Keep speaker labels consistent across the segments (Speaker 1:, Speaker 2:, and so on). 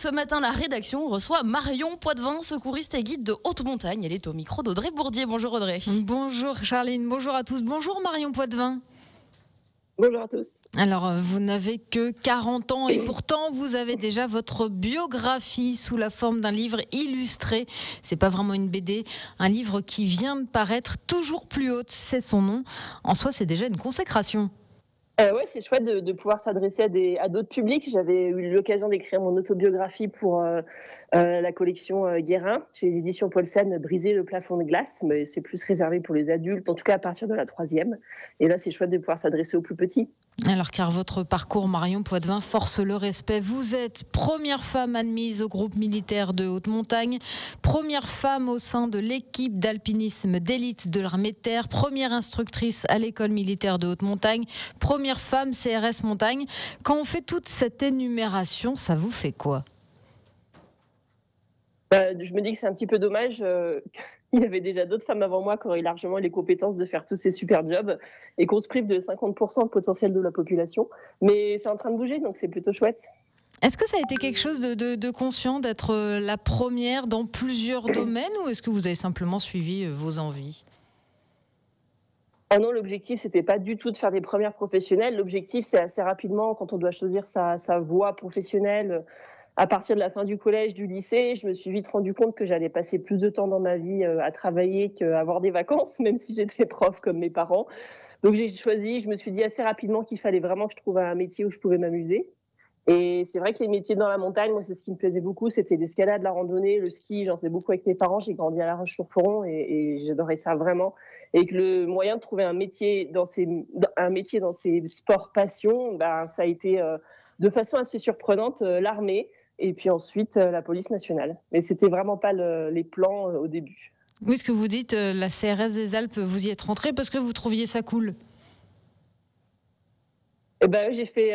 Speaker 1: Ce matin, la rédaction reçoit Marion Poitvin, secouriste et guide de haute montagne. Elle est au micro d'Audrey Bourdier. Bonjour Audrey.
Speaker 2: Bonjour Charline, bonjour à tous. Bonjour Marion Poitvin.
Speaker 3: Bonjour à tous.
Speaker 2: Alors, vous n'avez que 40 ans et pourtant, vous avez déjà votre biographie sous la forme d'un livre illustré. C'est pas vraiment une BD, un livre qui vient de paraître, Toujours plus haute, c'est son nom. En soi, c'est déjà une consécration.
Speaker 3: Ouais, c'est chouette de pouvoir s'adresser à d'autres publics. J'avais eu l'occasion d'écrire mon autobiographie pour la collection Guérin, chez les éditions Paulsen, Briser le plafond de glace, mais c'est plus réservé pour les adultes, en tout cas à partir de la 3e. Et là, c'est chouette de pouvoir s'adresser aux plus petits.
Speaker 2: Alors, car votre parcours, Marion Poitvin, force le respect. Vous êtes première femme admise au groupe militaire de haute montagne, première femme au sein de l'équipe d'alpinisme d'élite de l'armée de terre, première instructrice à l'école militaire de haute montagne, première femme CRS montagne. Quand on fait toute cette énumération, ça vous fait quoi ?
Speaker 3: Je me dis que c'est un petit peu dommage. Il y avait déjà d'autres femmes avant moi qui auraient largement les compétences de faire tous ces super jobs et qu'on se prive de 50% de potentiel de la population. Mais c'est en train de bouger, donc c'est plutôt chouette.
Speaker 2: Est-ce que ça a été quelque chose de conscient d'être la première dans plusieurs domaines ou est-ce que vous avez simplement suivi vos envies ?
Speaker 3: Ah non, l'objectif, c'était pas du tout de faire des premières professionnelles. L'objectif, c'est assez rapidement, quand on doit choisir sa voie professionnelle, à partir de la fin du collège, du lycée, je me suis vite rendu compte que j'allais passer plus de temps dans ma vie à travailler qu'à avoir des vacances, même si j'étais prof comme mes parents. Donc je me suis dit assez rapidement qu'il fallait vraiment que je trouve un métier où je pouvais m'amuser. Et c'est vrai que les métiers dans la montagne, moi, c'est ce qui me plaisait beaucoup, c'était l'escalade, la randonnée, le ski. J'en faisais beaucoup avec mes parents. J'ai grandi à La Roche-sur-Foron et j'adorais ça vraiment. Et que le moyen de trouver un métier dans ces sports passion, ça a été de façon assez surprenante l'armée et puis ensuite la police nationale. Mais c'était vraiment pas les plans au début.
Speaker 2: Oui, ce que vous dites, la CRS des Alpes, vous y êtes rentrée parce que vous trouviez ça cool.
Speaker 3: J'ai fait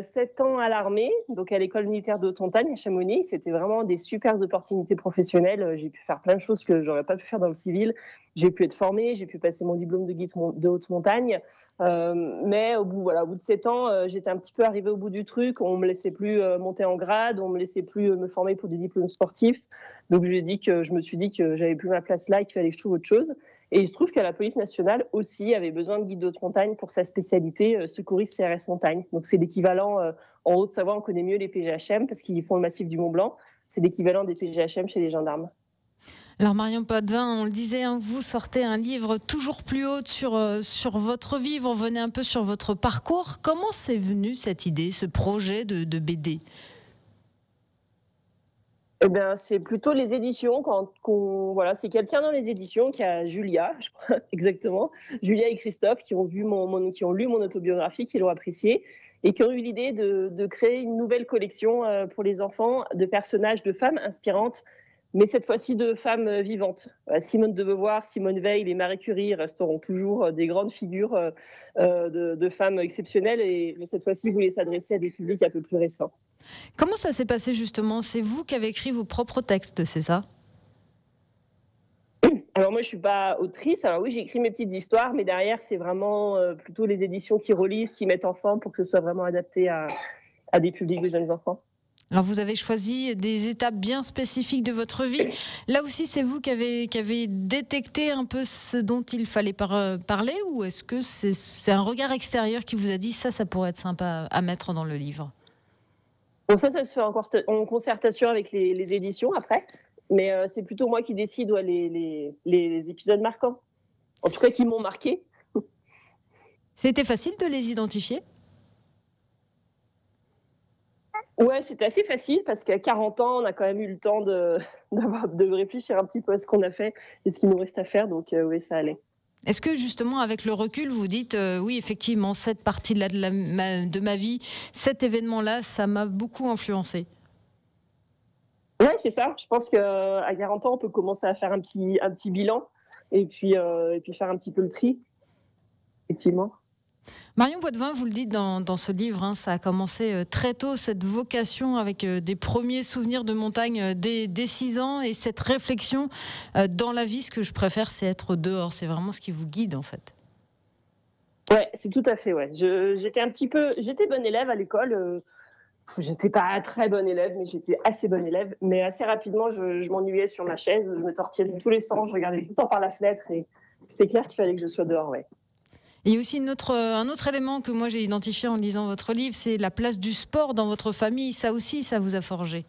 Speaker 3: 7 ans à l'armée, donc à l'école militaire de haute montagne à Chamonix. C'était vraiment des super opportunités professionnelles. J'ai pu faire plein de choses que j'aurais pas pu faire dans le civil. J'ai pu être formée, j'ai pu passer mon diplôme de guide de haute montagne. Mais au bout de 7 ans, j'étais un petit peu arrivée au bout du truc. On me laissait plus monter en grade, on me laissait plus me former pour des diplômes sportifs. Donc je me suis dit que j'avais plus ma place là et qu'il fallait que je trouve autre chose. Et il se trouve qu'à la police nationale aussi avait besoin de guide de haute montagne pour sa spécialité secouriste CRS montagne. Donc c'est l'équivalent, en Haute-Savoie on connaît mieux les PGHM parce qu'ils font le massif du Mont-Blanc. C'est l'équivalent des PGHM chez les gendarmes.
Speaker 2: Alors Marion Poitvin, on le disait, vous sortez un livre toujours plus haut sur votre vie. Vous revenez un peu sur votre parcours. Comment c'est venu cette idée, ce projet de BD ?
Speaker 3: C'est plutôt les éditions. C'est quelqu'un dans les éditions qui a Julia, je crois, exactement. Julia et Christophe qui ont lu mon autobiographie, qui l'ont apprécié et qui ont eu l'idée de créer une nouvelle collection pour les enfants de personnages de femmes inspirantes, mais cette fois-ci de femmes vivantes. Simone de Beauvoir, Simone Veil et Marie Curie resteront toujours des grandes figures de femmes exceptionnelles, mais cette fois-ci, vous voulez s'adresser à des publics un peu plus récents.
Speaker 2: Comment ça s'est passé justement ? C'est vous qui avez écrit vos propres textes, c'est ça ?
Speaker 3: Alors moi, je suis pas autrice. Alors oui, j'écris mes petites histoires, mais derrière, c'est vraiment plutôt les éditions qui relisent, qui mettent en forme pour que ce soit vraiment adapté à des publics de jeunes enfants.
Speaker 2: Alors vous avez choisi des étapes bien spécifiques de votre vie. Là aussi, c'est vous qui avez détecté un peu ce dont il fallait parler, ou est-ce que c'est un regard extérieur qui vous a dit ça pourrait être sympa à mettre dans le livre ?
Speaker 3: Bon, ça se fait encore en concertation avec les éditions après, mais c'est plutôt moi qui décide les épisodes marquants, en tout cas qui m'ont marqué.
Speaker 2: C'était facile de les identifier ?
Speaker 3: Ouais, c'était assez facile parce qu'à 40 ans, on a quand même eu le temps de réfléchir un petit peu à ce qu'on a fait et ce qu'il nous reste à faire, donc oui, ça allait.
Speaker 2: Est-ce que justement, avec le recul, vous dites oui, effectivement, cette partie-là de ma vie, cet événement-là, ça m'a beaucoup influencé ?
Speaker 3: Oui, c'est ça. Je pense qu'à 40 ans, on peut commencer à faire un petit bilan et puis faire un petit peu le tri, effectivement.
Speaker 2: Marion Poitvin, vous le dites dans ce livre, ça a commencé très tôt, cette vocation avec des premiers souvenirs de montagne dès 6 ans et cette réflexion dans la vie. Ce que je préfère, c'est être dehors. C'est vraiment ce qui vous guide, en fait.
Speaker 3: Ouais, c'est tout à fait, ouais. J'étais bonne élève à l'école. J'étais pas très bonne élève, mais j'étais assez bonne élève. Mais assez rapidement, je m'ennuyais sur ma chaise, je me tortillais de tous les sens, je regardais tout le temps par la fenêtre et c'était clair qu'il fallait que je sois dehors, ouais.
Speaker 2: Et il y a aussi un autre élément que moi j'ai identifié en lisant votre livre, c'est la place du sport dans votre famille. Ça aussi, ça vous a forgé.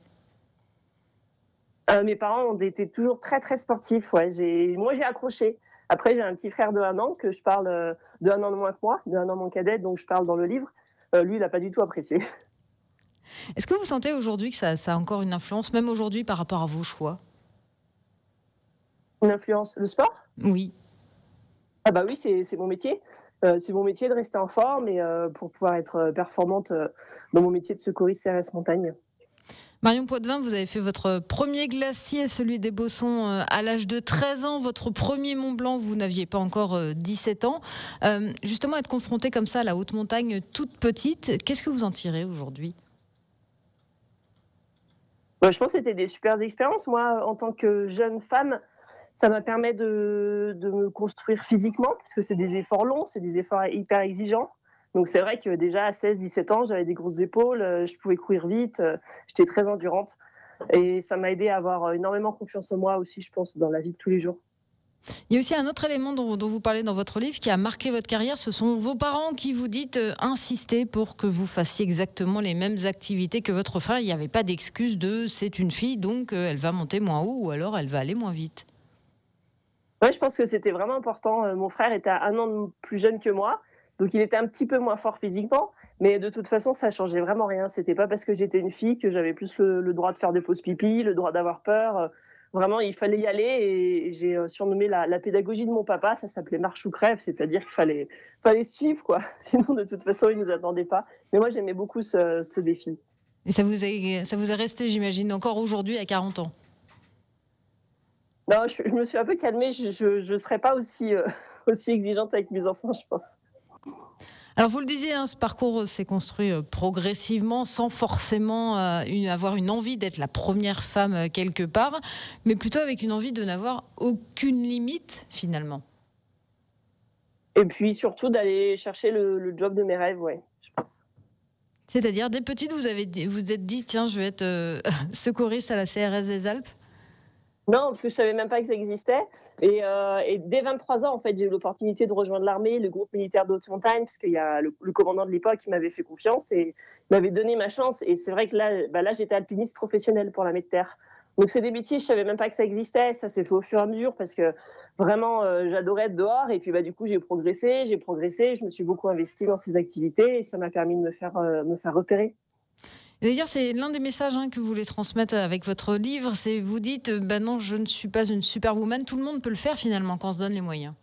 Speaker 3: Mes parents ont été toujours très, très sportifs. Ouais. Moi, j'ai accroché. Après, j'ai un petit frère de 1 an que je parle de 1 an de moins que moi, de 1 an mon cadet, donc je parle dans le livre. Lui, il n'a pas du tout apprécié.
Speaker 2: Est-ce que vous sentez aujourd'hui que ça a encore une influence, même aujourd'hui par rapport à vos choix?
Speaker 3: Une influence, le sport?
Speaker 2: Oui.
Speaker 3: Ah bah oui, c'est mon métier. C'est mon métier de rester en forme et pour pouvoir être performante dans mon métier de secouriste CRS montagne.
Speaker 2: Marion Poitvin, vous avez fait votre premier glacier, celui des Bossons, à l'âge de 13 ans. Votre premier Mont Blanc, vous n'aviez pas encore 17 ans. Justement, être confrontée comme ça à la haute montagne, toute petite, qu'est-ce que vous en tirez aujourd'hui?
Speaker 3: Bah, je pense que c'était des super expériences. Moi, en tant que jeune femme, ça m'a permis de me construire physiquement, parce que c'est des efforts longs, c'est des efforts hyper exigeants. Donc c'est vrai que déjà à 16-17 ans, j'avais des grosses épaules, je pouvais courir vite, j'étais très endurante. Et ça m'a aidé à avoir énormément confiance en moi aussi, je pense, dans la vie de tous les jours.
Speaker 2: Il y a aussi un autre élément dont vous parlez dans votre livre qui a marqué votre carrière, ce sont vos parents qui vous dites insister pour que vous fassiez exactement les mêmes activités que votre frère. Il n'y avait pas d'excuse de c'est une fille, donc elle va monter moins haut ou alors elle va aller moins vite.
Speaker 3: Ouais, je pense que c'était vraiment important. Mon frère était à 1 an plus jeune que moi, donc il était un petit peu moins fort physiquement, mais de toute façon, ça changeait vraiment rien. C'était pas parce que j'étais une fille que j'avais plus le droit de faire des pauses pipi, le droit d'avoir peur. Vraiment, il fallait y aller et j'ai surnommé la pédagogie de mon papa, ça s'appelait marche ou crève, c'est-à-dire qu'il fallait suivre, quoi. Sinon, de toute façon, il nous attendait pas. Mais moi, j'aimais beaucoup ce défi.
Speaker 2: Et ça vous est resté, j'imagine, encore aujourd'hui à 40 ans.
Speaker 3: Non, je me suis un peu calmée, je serais pas aussi, aussi exigeante avec mes enfants, je pense.
Speaker 2: Alors vous le disiez, ce parcours s'est construit progressivement sans forcément avoir une envie d'être la première femme quelque part, mais plutôt avec une envie de n'avoir aucune limite finalement.
Speaker 3: Et puis surtout d'aller chercher le job de mes rêves, ouais, je pense.
Speaker 2: C'est-à-dire, dès petite, vous êtes dit, tiens, je vais être secouriste à la CRS des Alpes?
Speaker 3: Non, parce que je savais même pas que ça existait. Et dès 23 ans, en fait, j'ai eu l'opportunité de rejoindre l'armée, le groupe militaire de haute montagne, parce qu'il y a le commandant de l'époque qui m'avait fait confiance et m'avait donné ma chance. Et c'est vrai que là, j'étais alpiniste professionnelle pour l'armée de terre. Donc c'est des métiers, je savais même pas que ça existait. Ça s'est fait au fur et à mesure parce que vraiment, j'adorais être dehors. Et puis du coup, j'ai progressé. Je me suis beaucoup investie dans ces activités et ça m'a permis de me faire repérer.
Speaker 2: D'ailleurs, c'est l'un des messages que vous voulez transmettre avec votre livre. C'est vous dites, non, je ne suis pas une superwoman. Tout le monde peut le faire finalement quand on se donne les moyens.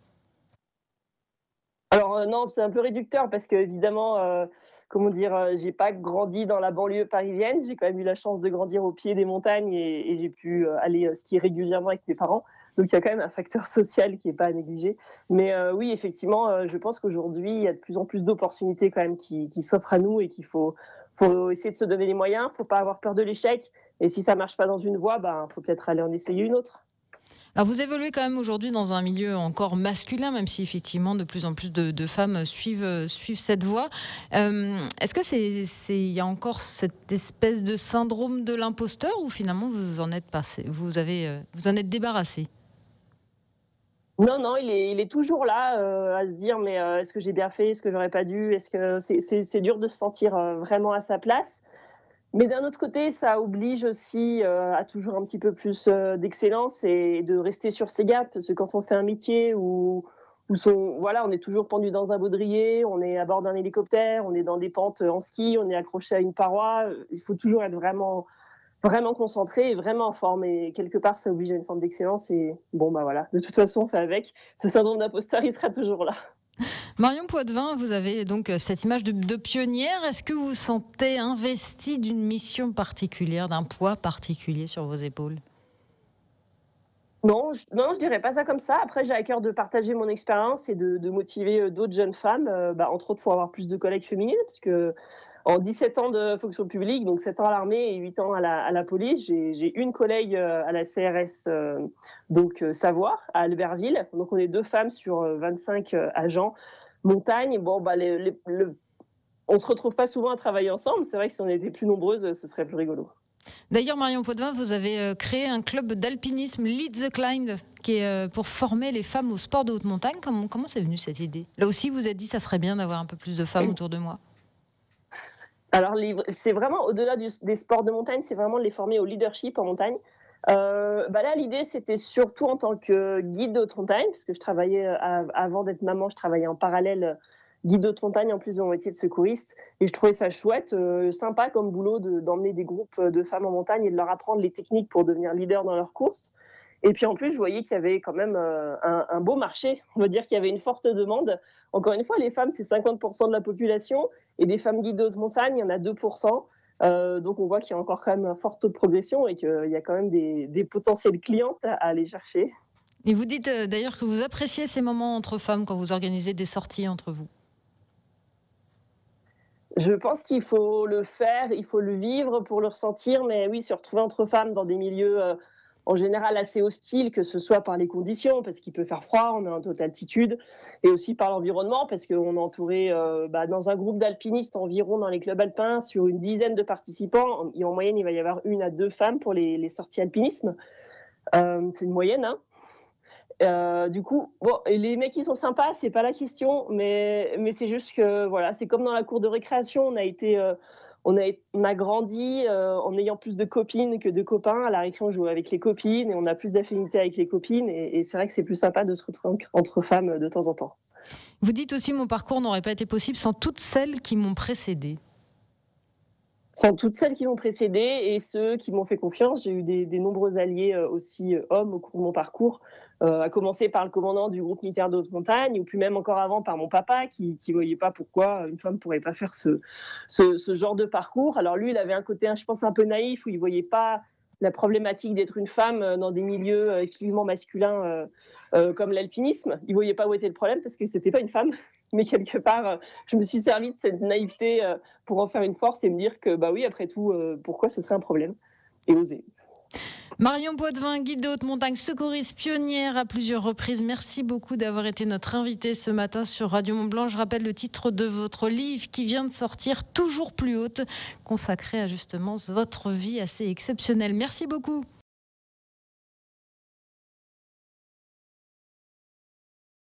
Speaker 3: Alors non, c'est un peu réducteur parce que évidemment, comment dire, j'ai pas grandi dans la banlieue parisienne. J'ai quand même eu la chance de grandir au pied des montagnes et j'ai pu aller skier régulièrement avec mes parents. Donc il y a quand même un facteur social qui est pas à négliger. Mais oui, effectivement, je pense qu'aujourd'hui, il y a de plus en plus d'opportunités quand même qui s'offrent à nous et qu'il faut essayer de se donner les moyens. Faut pas avoir peur de l'échec. Et si ça marche pas dans une voie, faut peut-être aller en essayer une autre.
Speaker 2: Alors vous évoluez quand même aujourd'hui dans un milieu encore masculin, même si effectivement de plus en plus de femmes suivent cette voie. Est-ce que il y a encore cette espèce de syndrome de l'imposteur ou finalement vous en êtes passé, vous en êtes débarrassé?
Speaker 3: Non, il est toujours là à se dire mais est-ce que j'ai bien fait, est-ce que j'aurais pas dû, est-ce que c'est dur de se sentir vraiment à sa place. Mais d'un autre côté, ça oblige aussi à toujours un petit peu plus d'excellence et de rester sur ses gardes parce que quand on fait un métier où on est toujours pendu dans un baudrier, on est à bord d'un hélicoptère, on est dans des pentes en ski, on est accroché à une paroi, il faut toujours être vraiment vraiment concentré et vraiment en forme. Et quelque part, ça oblige à une forme d'excellence. Et bon, voilà, de toute façon, on fait avec. Ce syndrome d'imposteur, il sera toujours là.
Speaker 2: Marion Poitvin, vous avez donc cette image de pionnière. Est-ce que vous vous sentez investie d'une mission particulière, d'un poids particulier sur vos épaules?
Speaker 3: Non, je dirais pas ça comme ça. Après, j'ai à cœur de partager mon expérience et de motiver d'autres jeunes femmes, entre autres pour avoir plus de collègues féminines, parce que en 17 ans de fonction publique, donc 7 ans à l'armée et 8 ans à la police, j'ai une collègue à la CRS Savoie, à Albertville. Donc on est 2 femmes sur 25 agents. Montagne, on se retrouve pas souvent à travailler ensemble. C'est vrai que si on était plus nombreuses, ce serait plus rigolo.
Speaker 2: D'ailleurs, Marion Poitvin, vous avez créé un club d'alpinisme Lead the Climb qui est pour former les femmes au sport de haute montagne. Comment c'est venu cette idée? Là aussi, vous êtes dit ça serait bien d'avoir un peu plus de femmes autour de moi.
Speaker 3: Alors, c'est vraiment au-delà des sports de montagne, c'est vraiment de les former au leadership en montagne. Là, l'idée, c'était surtout en tant que guide de haute montagne, parce que je travaillais, avant d'être maman, je travaillais en parallèle guide de haute montagne en plus de mon métier de secouriste. Et je trouvais ça chouette, sympa comme boulot d'emmener des groupes de femmes en montagne et de leur apprendre les techniques pour devenir leader dans leurs courses. Et puis en plus, je voyais qu'il y avait quand même un beau marché. On va dire qu'il y avait une forte demande. Encore une fois, les femmes, c'est 50% de la population. Et des femmes guides de haute montagne, il y en a 2%. Donc on voit qu'il y a encore quand même un fort taux de progression et qu'il y a quand même des potentielles clientes à aller chercher.
Speaker 2: Et vous dites d'ailleurs que vous appréciez ces moments entre femmes quand vous organisez des sorties entre vous.
Speaker 3: Je pense qu'il faut le faire, il faut le vivre pour le ressentir, mais oui, se retrouver entre femmes dans des milieux en général assez hostiles, que ce soit par les conditions, parce qu'il peut faire froid, on est en haute altitude, et aussi par l'environnement, parce qu'on est entouré dans un groupe d'alpinistes environ dans les clubs alpins, sur une dizaine de participants, et en moyenne, il va y avoir 1 à 2 femmes pour les sorties alpinisme. C'est une moyenne, hein. Du coup, bon, et les mecs qui sont sympas, c'est pas la question, mais c'est juste que voilà, c'est comme dans la cour de récréation, on a grandi en ayant plus de copines que de copains. À la récré, on joue avec les copines et on a plus d'affinité avec les copines, et c'est vrai que c'est plus sympa de se retrouver entre femmes de temps en temps.
Speaker 2: Vous dites aussi mon parcours n'aurait pas été possible sans toutes celles qui m'ont précédée.
Speaker 3: Sans toutes celles qui m'ont précédée et ceux qui m'ont fait confiance. J'ai eu des nombreux alliés aussi hommes au cours de mon parcours, à commencer par le commandant du groupe militaire de haute montagne, ou puis même encore avant par mon papa qui voyait pas pourquoi une femme ne pourrait pas faire ce genre de parcours. Alors lui, il avait un côté, je pense, un peu naïf, où il voyait pas la problématique d'être une femme dans des milieux exclusivement masculins comme l'alpinisme. Il voyait pas où était le problème parce que c'était pas une femme. Mais quelque part, je me suis servi de cette naïveté pour en faire une force et me dire que, bah oui, après tout, pourquoi ce serait un problème? Et oser.
Speaker 2: Marion Poitvin, guide de haute montagne, secouriste, pionnière à plusieurs reprises. Merci beaucoup d'avoir été notre invitée ce matin sur Radio Mont-Blanc. Je rappelle le titre de votre livre qui vient de sortir, Toujours plus haute, consacré à justement votre vie assez exceptionnelle. Merci beaucoup.